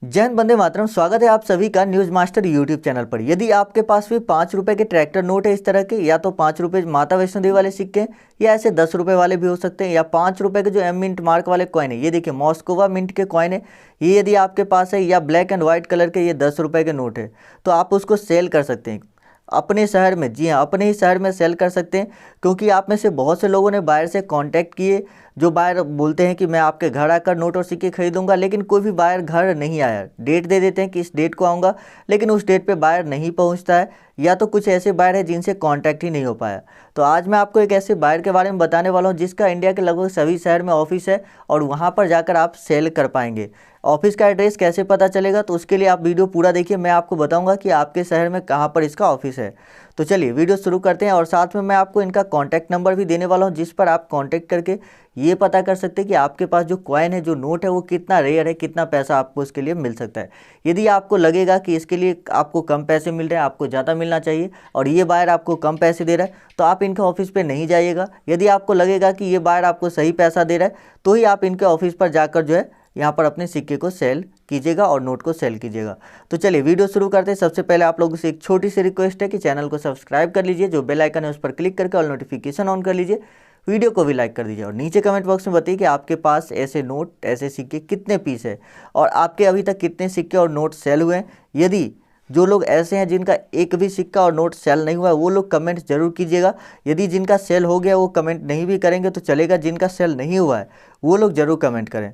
जय हिंद, वंदे मातरम। स्वागत है आप सभी का न्यूज मास्टर यूट्यूब चैनल पर। यदि आपके पास भी 5 रुपए के ट्रैक्टर नोट है इस तरह के, या तो 5 रुपए माता वैष्णो देवी वाले सिक्के हैं, या ऐसे 10 रुपए वाले भी हो सकते हैं, या 5 रुपए के जो एम मिंट मार्क वाले कॉइन है, ये देखिए मॉस्कोवा मिंट के कॉइन है, ये यदि आपके पास है, या ब्लैक एंड व्हाइट कलर के ये 10 रुपए के नोट है, तो आप उसको सेल कर सकते हैं अपने शहर में। जी हाँ, अपने ही शहर में सेल कर सकते हैं, क्योंकि आप में से बहुत से लोगों ने बायर से कांटेक्ट किए, जो बायर बोलते हैं कि मैं आपके घर आकर नोट और सिक्के खरीदूंगा, लेकिन कोई भी बायर घर नहीं आया। डेट दे देते हैं कि इस डेट को आऊँगा, लेकिन उस डेट पे बायर नहीं पहुंचता है, या तो कुछ ऐसे बायर हैं जिनसे कांटेक्ट ही नहीं हो पाया। तो आज मैं आपको एक ऐसे बायर के बारे में बताने वाला हूं जिसका इंडिया के लगभग सभी शहर में ऑफिस है, और वहां पर जाकर आप सेल कर पाएंगे। ऑफिस का एड्रेस कैसे पता चलेगा, तो उसके लिए आप वीडियो पूरा देखिए। मैं आपको बताऊंगा कि आपके शहर में कहाँ पर इसका ऑफिस है। तो चलिए वीडियो शुरू करते हैं, और साथ में मैं आपको इनका कॉन्टैक्ट नंबर भी देने वाला हूँ, जिस पर आप कॉन्टैक्ट करके ये पता कर सकते हैं कि आपके पास जो कॉइन है, जो नोट है, वो कितना रेयर है, कितना पैसा आपको इसके लिए मिल सकता है। यदि आपको लगेगा कि इसके लिए आपको कम पैसे मिल रहे हैं, आपको ज़्यादा मिलना चाहिए, और ये बायर आपको कम पैसे दे रहा है, तो आप इनके ऑफिस पे नहीं जाइएगा। यदि आपको लगेगा कि ये बायर आपको सही पैसा दे रहा है, तो ही आप इनके ऑफिस पर जाकर जो है यहाँ पर अपने सिक्के को सेल कीजिएगा और नोट को सेल कीजिएगा। तो चलिए वीडियो शुरू करते हैं। सबसे पहले आप लोगों से एक छोटी सी रिक्वेस्ट है कि चैनल को सब्सक्राइब कर लीजिए, जो बेल आइकन है उस पर क्लिक करके ऑल नोटिफिकेशन ऑन कर लीजिए, वीडियो को भी लाइक कर दीजिए, और नीचे कमेंट बॉक्स में बताइए कि आपके पास ऐसे नोट, ऐसे सिक्के कितने पीस है, और आपके अभी तक कितने सिक्के और नोट सेल हुए हैं। यदि जो लोग ऐसे हैं जिनका एक भी सिक्का और नोट सेल नहीं हुआ है, वो लोग कमेंट जरूर कीजिएगा। यदि जिनका सेल हो गया वो कमेंट नहीं भी करेंगे तो चलेगा, जिनका सेल नहीं हुआ है वो लोग जरूर कमेंट करें।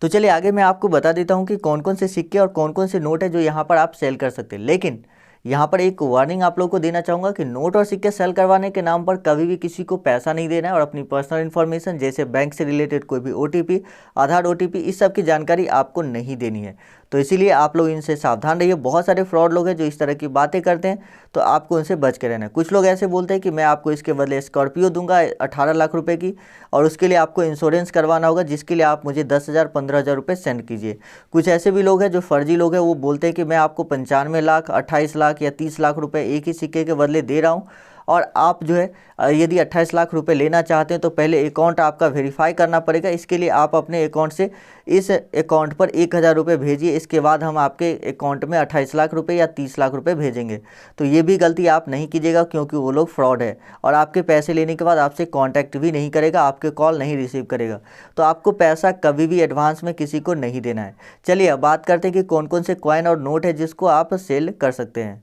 तो चलिए आगे मैं आपको बता देता हूँ कि कौन कौन से सिक्के और कौन कौन से नोट है जो यहाँ पर आप सेल कर सकते हैं। लेकिन यहाँ पर एक वार्निंग आप लोगों को देना चाहूँगा कि नोट और सिक्के सेल करवाने के नाम पर कभी भी किसी को पैसा नहीं देना है, और अपनी पर्सनल इन्फॉर्मेशन जैसे बैंक से रिलेटेड कोई भी OTP, आधार OTP, इस सब की जानकारी आपको नहीं देनी है। तो इसीलिए आप लोग इनसे सावधान रहिए। बहुत सारे फ्रॉड लोग हैं जो इस तरह की बातें करते हैं, तो आपको उनसे बच के रहना है। कुछ लोग ऐसे बोलते हैं कि मैं आपको इसके बदले स्कॉर्पियो दूंगा 18 लाख रुपए की, और उसके लिए आपको इंश्योरेंस करवाना होगा, जिसके लिए आप मुझे 10,000 15,000 रुपये सेंड कीजिए। कुछ ऐसे भी लोग हैं जो फर्जी लोग हैं, वो बोलते हैं कि मैं आपको 95 लाख, 28 लाख या 30 लाख रुपए एक ही सिक्के के बदले दे रहा हूँ, और आप जो है यदि 28 लाख रुपए लेना चाहते हैं तो पहले अकाउंट आपका वेरीफाई करना पड़ेगा। इसके लिए आप अपने अकाउंट से इस अकाउंट पर 1,000 रुपये भेजिए, इसके बाद हम आपके अकाउंट में 28 लाख रुपए या 30 लाख रुपए भेजेंगे। तो ये भी गलती आप नहीं कीजिएगा, क्योंकि वो लोग फ्रॉड है, और आपके पैसे लेने के बाद आपसे कांटेक्ट भी नहीं करेगा, आपके कॉल नहीं रिसीव करेगा। तो आपको पैसा कभी भी एडवांस में किसी को नहीं देना है। चलिए अब बात करते हैं कि कौन कौन से कॉइन और नोट है जिसको आप सेल कर सकते हैं।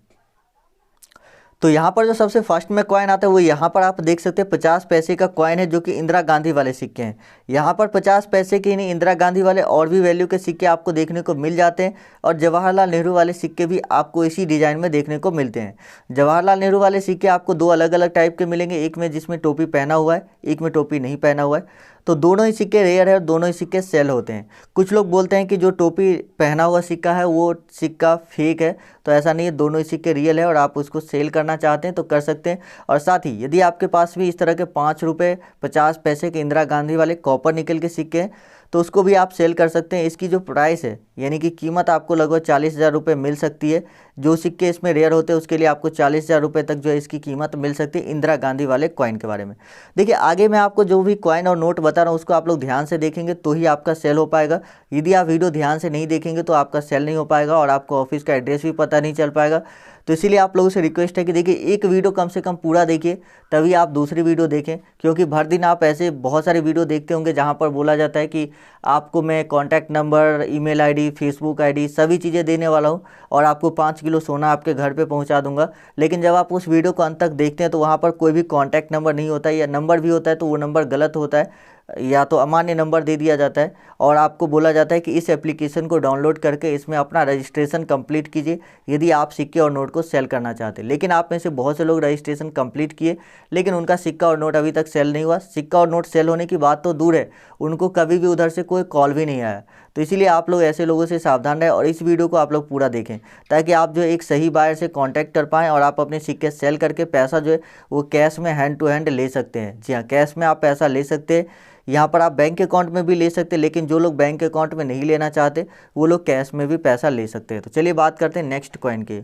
तो यहाँ पर जो सबसे फर्स्ट में कॉइन आता है वो यहाँ पर आप देख सकते हैं 50 पैसे का कॉइन है, जो कि इंदिरा गांधी वाले सिक्के हैं। यहाँ पर 50 पैसे के नहीं, इंदिरा गांधी वाले और भी वैल्यू के सिक्के आपको देखने को मिल जाते हैं, और जवाहरलाल नेहरू वाले सिक्के भी आपको इसी डिज़ाइन में देखने को मिलते हैं। जवाहरलाल नेहरू वाले सिक्के आपको दो अलग अलग टाइप के मिलेंगे, एक में जिसमें टोपी पहना हुआ है, एक में टोपी नहीं पहना हुआ है। तो दोनों ही सिक्के रेयर है और दोनों ही सिक्के सेल होते हैं। कुछ लोग बोलते हैं कि जो टोपी पहना हुआ सिक्का है वो सिक्का फेक है, तो ऐसा नहीं है, दोनों ही सिक्के रियल है, और आप उसको सेल करना चाहते हैं तो कर सकते हैं। और साथ ही यदि आपके पास भी इस तरह के 5 रुपये 50 पैसे के इंदिरा गांधी वाले कॉपर निकल के सिक्के हैं, तो उसको भी आप सेल कर सकते हैं। इसकी जो प्राइस है, यानी कि कीमत, आपको लगभग 40,000 रुपये मिल सकती है। जो सिक्के इसमें रेयर होते हैं उसके लिए आपको 40,000 रुपये तक जो है इसकी कीमत मिल सकती है, इंदिरा गांधी वाले कॉइन के बारे में। देखिए आगे मैं आपको जो भी कॉइन और नोट बता रहा हूँ उसको आप लोग ध्यान से देखेंगे तो ही आपका सेल हो पाएगा। यदि आप वीडियो ध्यान से नहीं देखेंगे तो आपका सेल नहीं हो पाएगा, और आपको ऑफिस का एड्रेस भी पता नहीं चल पाएगा। तो इसीलिए आप लोगों से रिक्वेस्ट है कि देखिए एक वीडियो कम से कम पूरा देखिए, तभी आप दूसरी वीडियो देखें, क्योंकि भर दिन आप ऐसे बहुत सारे वीडियो देखते होंगे जहां पर बोला जाता है कि आपको मैं contact number, email ID, Facebook ID सभी चीज़ें देने वाला हूं, और आपको 5 किलो सोना आपके घर पे पहुंचा दूंगा। लेकिन जब आप उस वीडियो को अंत तक देखते हैं तो वहाँ पर कोई भी कॉन्टैक्ट नंबर नहीं होता है, या नंबर भी होता है तो वो नंबर गलत होता है, या तो अमान्य नंबर दे दिया जाता है, और आपको बोला जाता है कि इस एप्लीकेशन को डाउनलोड करके इसमें अपना रजिस्ट्रेशन कंप्लीट कीजिए यदि आप सिक्के और नोट को सेल करना चाहते हैं। लेकिन आप में से बहुत से लोग रजिस्ट्रेशन कंप्लीट किए, लेकिन उनका सिक्का और नोट अभी तक सेल नहीं हुआ। सिक्का और नोट सेल होने की बात तो दूर है, उनको कभी भी उधर से कोई कॉल भी नहीं आया। तो इसीलिए आप लोग ऐसे लोगों से सावधान रहें, और इस वीडियो को आप लोग पूरा देखें, ताकि आप जो एक सही बायर से कांटेक्ट कर पाएँ, और आप अपने सिक्के सेल करके पैसा जो है वो कैश में हैंड टू हैंड ले सकते हैं। जी हाँ, कैश में आप पैसा ले सकते हैं। यहाँ पर आप बैंक अकाउंट में भी ले सकते हैं, लेकिन जो लोग बैंक अकाउंट में नहीं लेना चाहते वो लोग कैश में भी पैसा ले सकते हैं। तो चलिए बात करते हैं नेक्स्ट कॉइन की।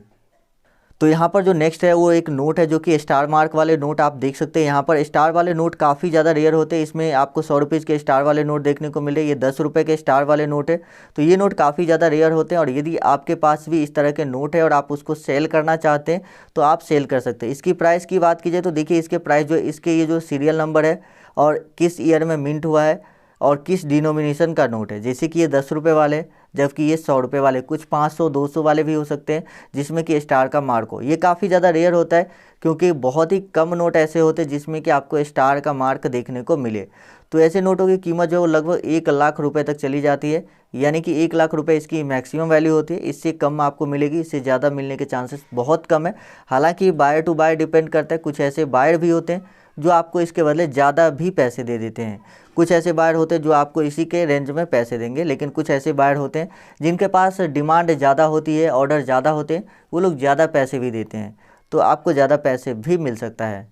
तो यहाँ पर जो नेक्स्ट है वो एक नोट है जो कि स्टार मार्क वाले नोट आप देख सकते हैं। यहाँ पर स्टार वाले नोट काफ़ी ज़्यादा रेयर होते हैं। इसमें आपको 100 रुपीज़ के स्टार वाले नोट देखने को मिले। ये 10 रुपये के स्टार वाले नोट है। तो ये नोट काफ़ी ज़्यादा रेयर होते हैं और यदि आपके पास भी इस तरह के नोट है और आप उसको सेल करना चाहते हैं तो आप सेल कर सकते हैं। इसकी प्राइस की बात कीजिए तो देखिए इसके प्राइस जो इसके ये जो सीरियल नंबर है और किस ईयर में मिंट हुआ है और किस डिनोमिनेशन का नोट है। जैसे कि ये 10 रुपये वाले, जबकि ये 100 रुपये वाले, कुछ 500 200 वाले भी हो सकते हैं जिसमें कि स्टार का मार्क हो। ये काफ़ी ज़्यादा रेयर होता है क्योंकि बहुत ही कम नोट ऐसे होते हैं जिसमें कि आपको स्टार का मार्क देखने को मिले। तो ऐसे नोटों की कीमत जो लगभग 1 लाख रुपए तक चली जाती है, यानी कि 1 लाख रुपए इसकी मैक्सिमम वैल्यू होती है। इससे कम आपको मिलेगी, इससे ज़्यादा मिलने के चांसेस बहुत कम है। हालांकि बायर टू बायर डिपेंड करता है। कुछ ऐसे बायर भी होते हैं जो आपको इसके बदले ज़्यादा भी पैसे दे देते हैं। कुछ ऐसे बायर होते हैं जो आपको इसी के रेंज में पैसे देंगे, लेकिन कुछ ऐसे बायर होते हैं जिनके पास डिमांड ज़्यादा होती है, ऑर्डर ज़्यादा होते हैं, वो लोग ज़्यादा पैसे भी देते हैं, तो आपको ज़्यादा पैसे भी मिल सकता है।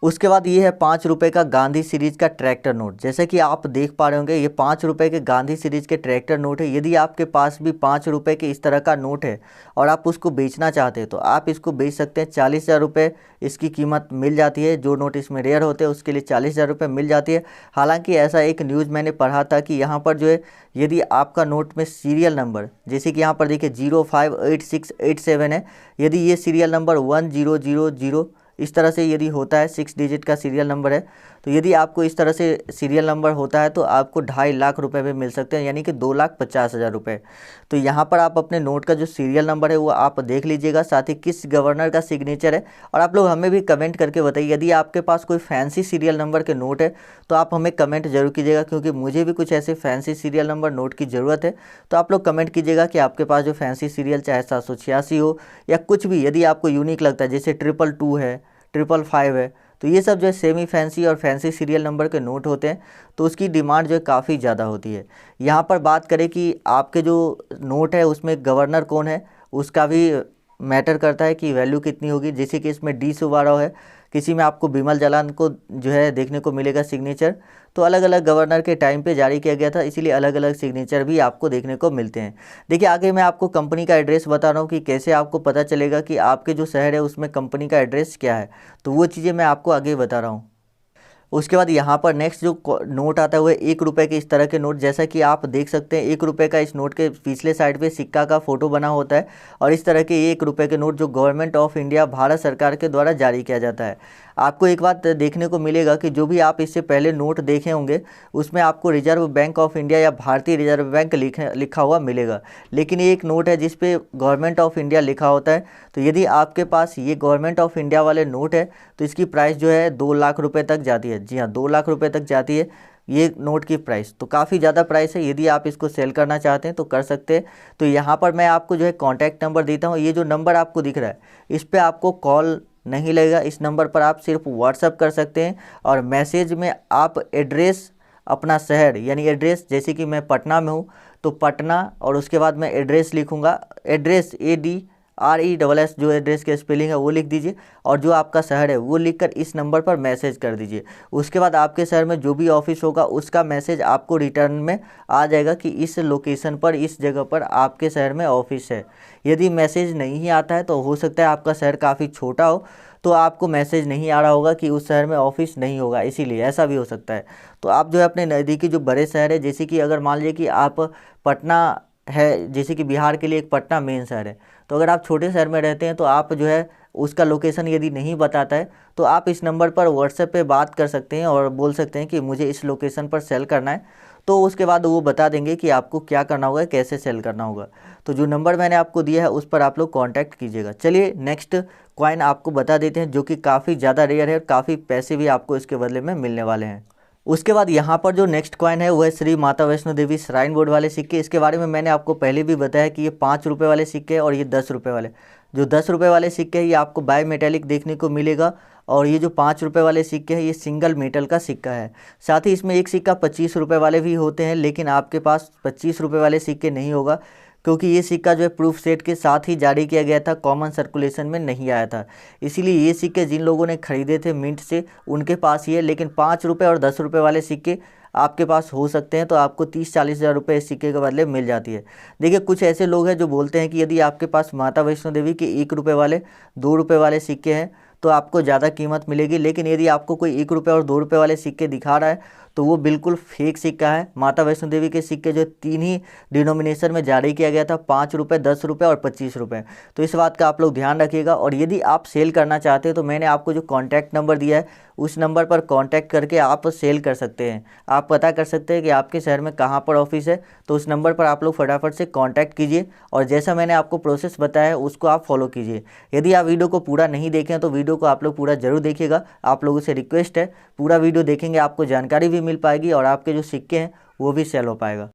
उसके बाद ये है 5 रुपये का गांधी सीरीज़ का ट्रैक्टर नोट। जैसे कि आप देख पा रहे होंगे ये 5 रुपये के गांधी सीरीज़ के ट्रैक्टर नोट है। यदि आपके पास भी 5 रुपये के इस तरह का नोट है और आप उसको बेचना चाहते हैं तो आप इसको बेच सकते हैं। 40,000 रुपये इसकी कीमत मिल जाती है। जो नोट इसमें रेयर होते हैं उसके लिए 40,000 रुपये मिल जाती है। हालांकि ऐसा एक न्यूज़ मैंने पढ़ा था कि यहाँ पर जो है यदि आपका नोट में सीरियल नंबर, जैसे कि यहाँ पर देखिए 058687 है, यदि ये सीरियल नंबर 1000 इस तरह से यदि होता है, 6 डिजिट का सीरियल नंबर है, तो यदि आपको इस तरह से सीरियल नंबर होता है तो आपको 2.5 लाख रुपए भी मिल सकते हैं, यानी कि 2,50,000 रुपये। तो यहाँ पर आप अपने नोट का जो सीरियल नंबर है वो आप देख लीजिएगा, साथ ही किस गवर्नर का सिग्नेचर है। और आप लोग हमें भी कमेंट करके बताइए, यदि आपके पास कोई फैंसी सीरियल नंबर के नोट है तो आप हमें कमेंट जरूर कीजिएगा, क्योंकि मुझे भी कुछ ऐसे फैंसी सीरियल नंबर नोट की ज़रूरत है। तो आप लोग कमेंट कीजिएगा कि आपके पास जो फैंसी सीरियल, चाहे 786 हो या कुछ भी, यदि आपको यूनिक लगता है, जैसे 222 है, 555 है, तो ये सब जो है सेमी फैंसी और फैंसी सीरियल नंबर के नोट होते हैं, तो उसकी डिमांड जो है काफ़ी ज़्यादा होती है। यहाँ पर बात करें कि आपके जो नोट है उसमें गवर्नर कौन है, उसका भी मैटर करता है कि वैल्यू कितनी होगी। जैसे कि इसमें D सुब्बाराव है, किसी में आपको बिमल जालान को जो है देखने को मिलेगा सिग्नेचर। तो अलग अलग गवर्नर के टाइम पे जारी किया गया था, इसीलिए अलग अलग सिग्नेचर भी आपको देखने को मिलते हैं। देखिए आगे मैं आपको कंपनी का एड्रेस बता रहा हूँ कि कैसे आपको पता चलेगा कि आपके जो शहर है उसमें कंपनी का एड्रेस क्या है, तो वो चीज़ें मैं आपको आगे बता रहा हूँ। उसके बाद यहाँ पर नेक्स्ट जो नोट आता है वो है 1 रुपये के इस तरह के नोट। जैसा कि आप देख सकते हैं 1 रुपये का इस नोट के पिछले साइड पे सिक्का का फोटो बना होता है, और इस तरह के 1 रुपये के नोट जो गवर्नमेंट ऑफ इंडिया, भारत सरकार के द्वारा जारी किया जाता है। आपको एक बात देखने को मिलेगा कि जो भी आप इससे पहले नोट देखे होंगे उसमें आपको रिजर्व बैंक ऑफ इंडिया या भारतीय रिजर्व बैंक लिखा हुआ मिलेगा, लेकिन ये एक नोट है जिस पे गवर्नमेंट ऑफ इंडिया लिखा होता है। तो यदि आपके पास ये गवर्नमेंट ऑफ इंडिया वाले नोट है तो इसकी प्राइस जो है 2 लाख रुपए तक जाती है। जी हाँ, 2 लाख रुपए तक जाती है ये नोट की प्राइस, तो काफ़ी ज़्यादा प्राइस है। यदि आप इसको सेल करना चाहते हैं तो कर सकते हैं। तो यहाँ पर मैं आपको जो है कॉन्टैक्ट नंबर देता हूँ। ये जो नंबर आपको दिख रहा है इस पर आपको कॉल नहीं लगेगा, इस नंबर पर आप सिर्फ व्हाट्सअप कर सकते हैं, और मैसेज में आप एड्रेस, अपना शहर, यानी एड्रेस, जैसे कि मैं पटना में हूँ तो पटना, और उसके बाद मैं एड्रेस लिखूँगा, एड्रेस ADRESS जो एड्रेस की स्पेलिंग है वो लिख दीजिए, और जो आपका शहर है वो लिखकर इस नंबर पर मैसेज कर दीजिए। उसके बाद आपके शहर में जो भी ऑफिस होगा उसका मैसेज आपको रिटर्न में आ जाएगा कि इस लोकेशन पर, इस जगह पर आपके शहर में ऑफिस है। यदि मैसेज नहीं आता है तो हो सकता है आपका शहर काफ़ी छोटा हो, तो आपको मैसेज नहीं आ रहा होगा कि उस शहर में ऑफिस नहीं होगा, इसीलिए ऐसा भी हो सकता है। तो आप जो है अपने नज़दीकी जो बड़े शहर है, जैसे कि अगर मान लीजिए कि आप पटना है, जैसे कि बिहार के लिए एक पटना मेन शहर है, तो अगर आप छोटे शहर में रहते हैं तो आप जो है उसका लोकेशन यदि नहीं बताता है तो आप इस नंबर पर व्हाट्सएप पे बात कर सकते हैं और बोल सकते हैं कि मुझे इस लोकेशन पर सेल करना है। तो उसके बाद वो बता देंगे कि आपको क्या करना होगा, कैसे सेल करना होगा। तो जो नंबर मैंने आपको दिया है उस पर आप लोग कांटेक्ट कीजिएगा। चलिए नेक्स्ट कॉइन आपको बता देते हैं जो कि काफ़ी ज़्यादा रेयर है और काफ़ी पैसे भी आपको इसके बदले में मिलने वाले हैं। उसके बाद यहाँ पर जो नेक्स्ट कॉइन है वो है श्री माता वैष्णो देवी श्राइन बोर्ड वाले सिक्के। इसके बारे में मैंने आपको पहले भी बताया कि ये 5 रुपये वाले सिक्के और ये 10 रुपये वाले, जो 10 रुपये वाले सिक्के हैं ये आपको बाय मेटेलिक देखने को मिलेगा, और ये जो 5 रुपये वाले सिक्के हैं ये सिंगल मेटल का सिक्का है। साथ ही इसमें एक सिक्का 25 रुपये वाले भी होते हैं, लेकिन आपके पास 25 रुपये वाले सिक्के नहीं होगा, क्योंकि ये सिक्का जो है प्रूफ सेट के साथ ही जारी किया गया था, कॉमन सर्कुलेशन में नहीं आया था। इसीलिए ये सिक्के जिन लोगों ने खरीदे थे मिंट से उनके पास ही है, लेकिन 5 रुपये और 10 रुपये वाले सिक्के आपके पास हो सकते हैं, तो आपको 30-40 हज़ार रुपये इस सिक्के के बदले मिल जाती है। देखिए कुछ ऐसे लोग हैं जो बोलते हैं कि यदि आपके पास माता वैष्णो देवी के 1 रुपये वाले, 2 रुपये वाले सिक्के हैं तो आपको ज़्यादा कीमत मिलेगी, लेकिन यदि आपको कोई 1 रुपये और 2 रुपये वाले सिक्के दिखा रहा है तो वो बिल्कुल फेक सिक्का है। माता वैष्णो देवी के सिक्के जो 3 ही डिनोमिनेशन में जारी किया गया था, 5 रुपये, 10 रुपये और 25 रुपये। तो इस बात का आप लोग ध्यान रखिएगा। और यदि आप सेल करना चाहते हैं तो मैंने आपको जो कॉन्टैक्ट नंबर दिया है उस नंबर पर कॉन्टैक्ट करके आप सेल कर सकते हैं। आप पता कर सकते हैं कि आपके शहर में कहाँ पर ऑफिस है, तो उस नंबर पर आप लोग फटाफट से कॉन्टैक्ट कीजिए और जैसा मैंने आपको प्रोसेस बताया है उसको आप फॉलो कीजिए। यदि आप वीडियो को पूरा नहीं देखें तो वीडियो को आप लोग पूरा जरूर देखिएगा। आप लोगों से रिक्वेस्ट है, पूरा वीडियो देखेंगे आपको जानकारी भी मिल पाएगी और आपके जो सिक्के हैं वो भी सेल हो पाएगा।